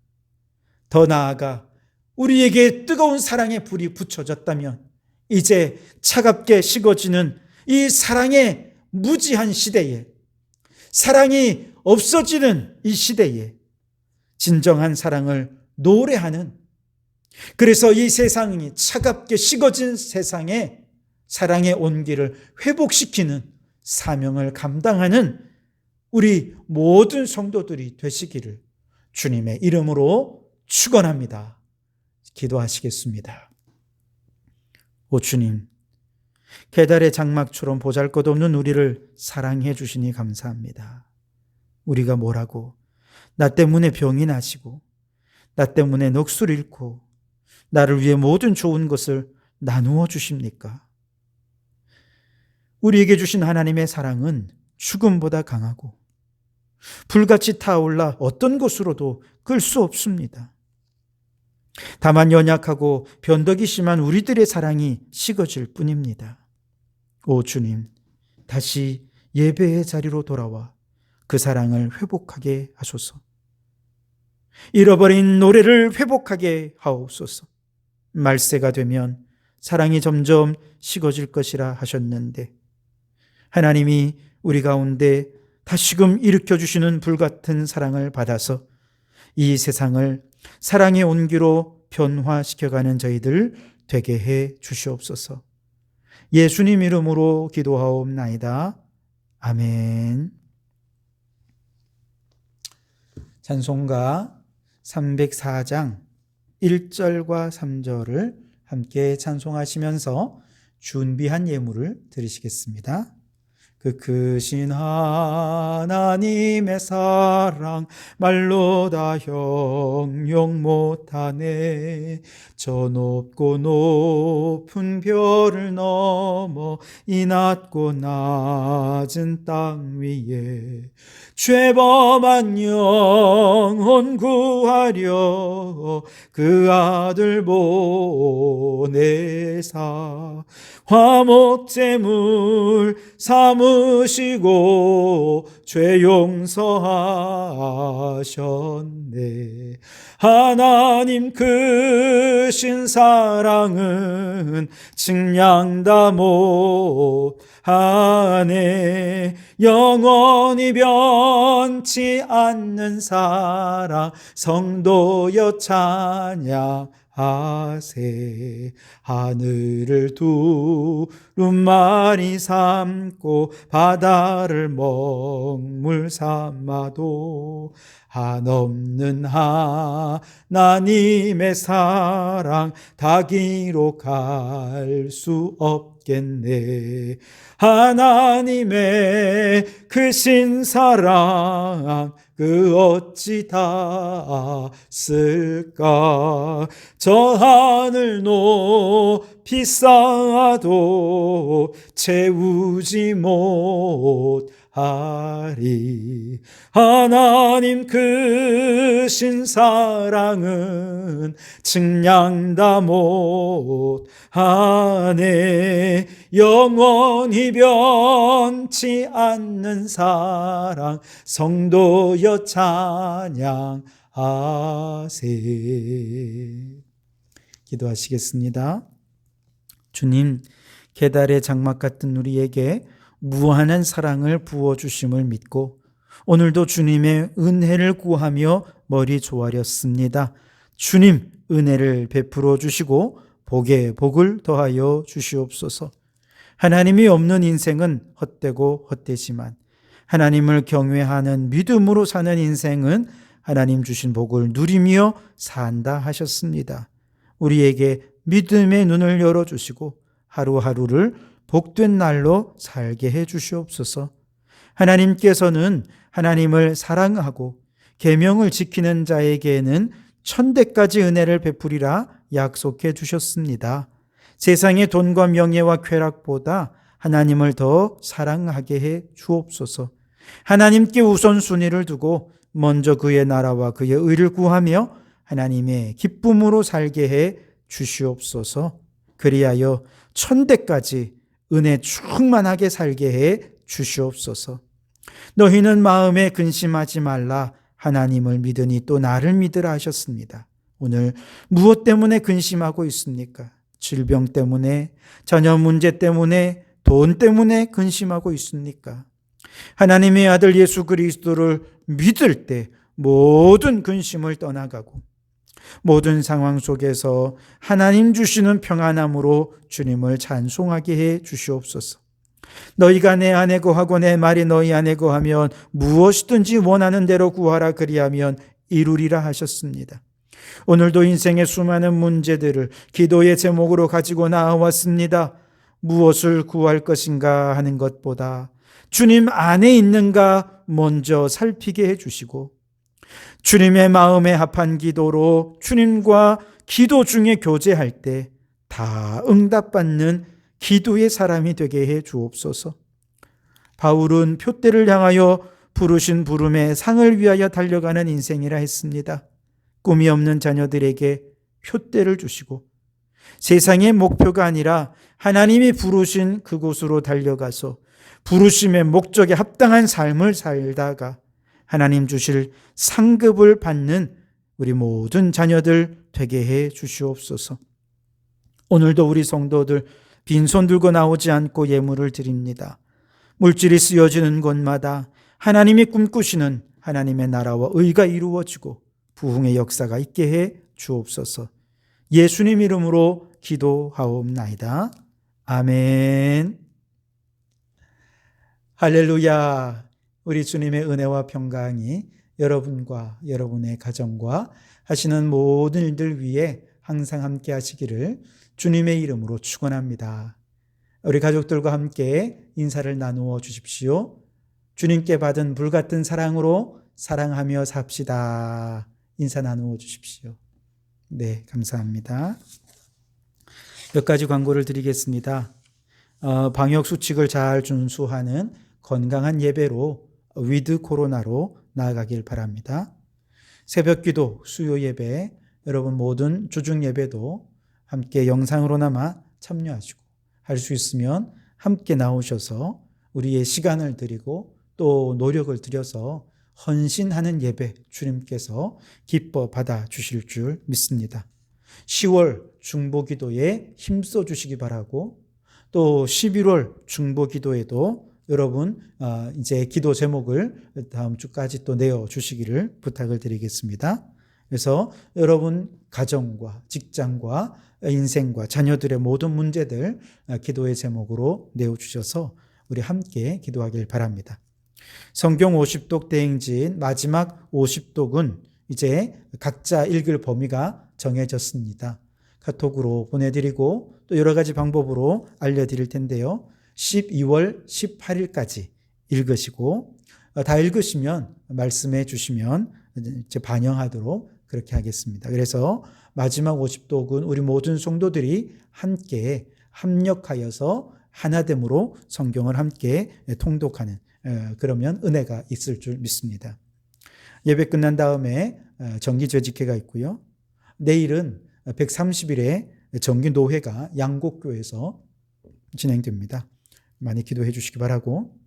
더 나아가 우리에게 뜨거운 사랑의 불이 붙여졌다면 이제 차갑게 식어지는 이 사랑의 무지한 시대에, 사랑이 없어지는 이 시대에 진정한 사랑을 노래하는, 그래서 이 세상이 차갑게 식어진 세상에 사랑의 온기를 회복시키는 사명을 감당하는 우리 모든 성도들이 되시기를 주님의 이름으로 축원합니다. 기도하시겠습니다. 오 주님, 계달의 장막처럼 보잘것없는 우리를 사랑해 주시니 감사합니다. 우리가 뭐라고 나 때문에 병이 나시고 나 때문에 넋을 잃고 나를 위해 모든 좋은 것을 나누어 주십니까? 우리에게 주신 하나님의 사랑은 죽음보다 강하고 불같이 타올라 어떤 것으로도 끌 수 없습니다. 다만 연약하고 변덕이 심한 우리들의 사랑이 식어질 뿐입니다. 오 주님, 다시 예배의 자리로 돌아와 그 사랑을 회복하게 하소서. 잃어버린 노래를 회복하게 하옵소서. 말세가 되면 사랑이 점점 식어질 것이라 하셨는데 하나님이 우리 가운데 다시금 일으켜주시는 불같은 사랑을 받아서 이 세상을 사랑의 온기로 변화시켜가는 저희들 되게 해 주시옵소서. 예수님 이름으로 기도하옵나이다. 아멘. 찬송가 304장 1절과 3절을 함께 찬송하시면서 준비한 예물을 드리시겠습니다. 그 크신 하나님의 사랑 말로 다 형용 못하네. 저 높고 높은 별을 넘어 이 낮고 낮은 땅 위에 죄범한 영혼 구하려 그 아들 보내사 화목제물 삼으시고 죄 용서하셨네. 하나님 크신 사랑은 측량다 못하네. 영원히 변치 않는 사랑 성도여 찬양하세. 하늘을 두루마리 삼고 바다를 먹물 삼아도 한없는 하나님의 사랑 다 기록할 수 없겠네. 하나님의 크신 사랑 그 어찌 닿았을까. 저 하늘 높이 쌓아도 채우지 못하리. 하나님 크신 사랑은 측량다 못하네. 영원히 변치 않는 사랑 성도여 찬양하세. 기도하시겠습니다. 주님, 계달의 장막 같은 우리에게 무한한 사랑을 부어주심을 믿고 오늘도 주님의 은혜를 구하며 머리 조아렸습니다. 주님, 은혜를 베풀어 주시고 복에 복을 더하여 주시옵소서. 하나님이 없는 인생은 헛되고 헛되지만 하나님을 경외하는 믿음으로 사는 인생은 하나님 주신 복을 누리며 산다 하셨습니다. 우리에게 믿음의 눈을 열어주시고 하루하루를 복된 날로 살게 해 주시옵소서. 하나님께서는 하나님을 사랑하고 계명을 지키는 자에게는 천대까지 은혜를 베풀이라 약속해 주셨습니다. 세상의 돈과 명예와 쾌락보다 하나님을 더 사랑하게 해 주옵소서. 하나님께 우선순위를 두고 먼저 그의 나라와 그의 의를 구하며 하나님의 기쁨으로 살게 해 주시옵소서. 그리하여 천대까지 은혜 충만하게 살게 해 주시옵소서. 너희는 마음에 근심하지 말라. 하나님을 믿으니 또 나를 믿으라 하셨습니다. 오늘 무엇 때문에 근심하고 있습니까? 질병 때문에, 자녀 문제 때문에, 돈 때문에 근심하고 있습니까? 하나님의 아들 예수 그리스도를 믿을 때 모든 근심을 떠나가고 모든 상황 속에서 하나님 주시는 평안함으로 주님을 찬송하게 해 주시옵소서. 너희가 내 안에 거하고 내 말이 너희 안에 거하면 무엇이든지 원하는 대로 구하라. 그리하면 이루리라 하셨습니다. 오늘도 인생의 수많은 문제들을 기도의 제목으로 가지고 나와왔습니다. 무엇을 구할 것인가 하는 것보다 주님 안에 있는가 먼저 살피게 해주시고 주님의 마음에 합한 기도로 주님과 기도 중에 교제할 때 다 응답받는 기도의 사람이 되게 해 주옵소서. 바울은 표대를 향하여 부르신 부름의 상을 위하여 달려가는 인생이라 했습니다. 꿈이 없는 자녀들에게 표대를 주시고 세상의 목표가 아니라 하나님이 부르신 그곳으로 달려가서 부르심의 목적에 합당한 삶을 살다가 하나님 주실 상급을 받는 우리 모든 자녀들 되게 해 주시옵소서. 오늘도 우리 성도들 빈손 들고 나오지 않고 예물을 드립니다. 물질이 쓰여지는 곳마다 하나님이 꿈꾸시는 하나님의 나라와 의가 이루어지고 부흥의 역사가 있게 해 주옵소서. 예수님 이름으로 기도하옵나이다. 아멘. 할렐루야. 우리 주님의 은혜와 평강이 여러분과 여러분의 가정과 하시는 모든 일들 위에 항상 함께 하시기를 주님의 이름으로 축원합니다. 우리 가족들과 함께 인사를 나누어 주십시오. 주님께 받은 불같은 사랑으로 사랑하며 삽시다. 인사 나누어 주십시오. 네, 감사합니다. 몇 가지 광고를 드리겠습니다. 방역 수칙을 잘 준수하는 건강한 예배로 위드 코로나로 나아가길 바랍니다. 새벽기도, 수요 예배, 여러분 모든 주중 예배도 함께 영상으로나마 참여하시고 할 수 있으면 함께 나오셔서 우리의 시간을 드리고 또 노력을 들여서 헌신하는 예배 주님께서 기뻐 받아주실 줄 믿습니다. 10월 중보기도에 힘써 주시기 바라고 또 11월 중보기도에도 여러분 이제 기도 제목을 다음 주까지 또 내어주시기를 부탁을 드리겠습니다. 그래서 여러분 가정과 직장과 인생과 자녀들의 모든 문제들 기도의 제목으로 내어주셔서 우리 함께 기도하길 바랍니다. 성경 50독 대행진 마지막 50독은 이제 각자 읽을 범위가 정해졌습니다. 카톡으로 보내드리고 또 여러 가지 방법으로 알려드릴 텐데요. 12월 18일까지 읽으시고 다 읽으시면 말씀해 주시면 이제 반영하도록 그렇게 하겠습니다. 그래서 마지막 50독은 우리 모든 성도들이 함께 합력하여서 하나됨으로 성경을 함께 통독하는 그러면 은혜가 있을 줄 믿습니다. 예배 끝난 다음에 정기죄직회가 있고요. 내일은 130일의 정기노회가 양곡교에서 진행됩니다. 많이 기도해 주시기 바라고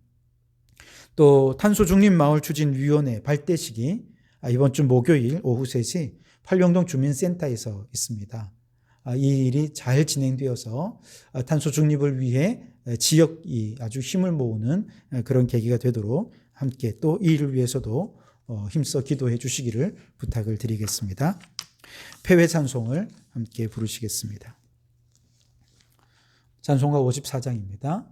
또 탄소중립마을추진위원회 발대식이 이번 주 목요일 오후 3시 팔룡동 주민센터에서 있습니다. 이 일이 잘 진행되어서 탄소중립을 위해 지역이 아주 힘을 모으는 그런 계기가 되도록 함께 또 이 일을 위해서도 힘써 기도해 주시기를 부탁을 드리겠습니다. 폐회 찬송을 함께 부르시겠습니다. 찬송가 54장입니다.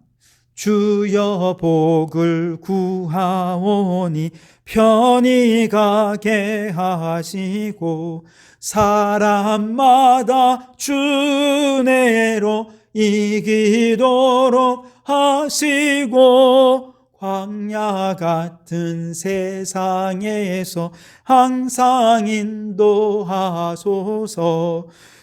주여 복을 구하오니 편히 가게 하시고 사람마다 주내로 이기도록 하시고 광야 같은 세상에서 항상 인도하소서.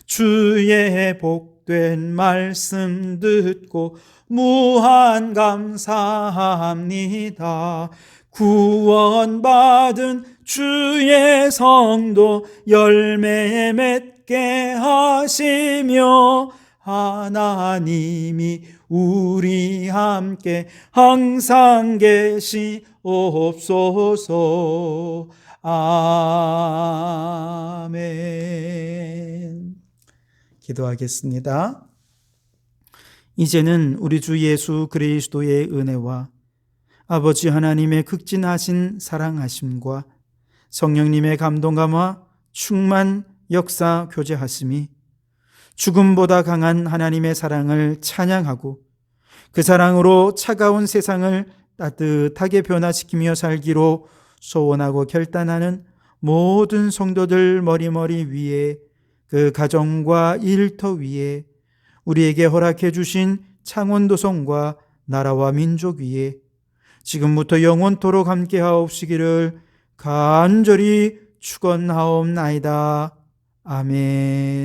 주의 복된 말씀 듣고 무한 감사합니다. 구원받은 주의 성도 열매 맺게 하시며 하나님이 우리 함께 항상 계시옵소서. 아멘. 기도하겠습니다. 이제는 우리 주 예수 그리스도의 은혜와 아버지 하나님의 극진하신 사랑하심과 성령님의 감동감화 충만 역사 교제하심이 죽음보다 강한 하나님의 사랑을 찬양하고 그 사랑으로 차가운 세상을 따뜻하게 변화시키며 살기로 소원하고 결단하는 모든 성도들 머리머리 위에 그 가정과 일터 위에 우리에게 허락해 주신 창원도성과 나라와 민족 위에 지금부터 영원토록 함께 하옵시기를 간절히 축원하옵나이다. 아멘.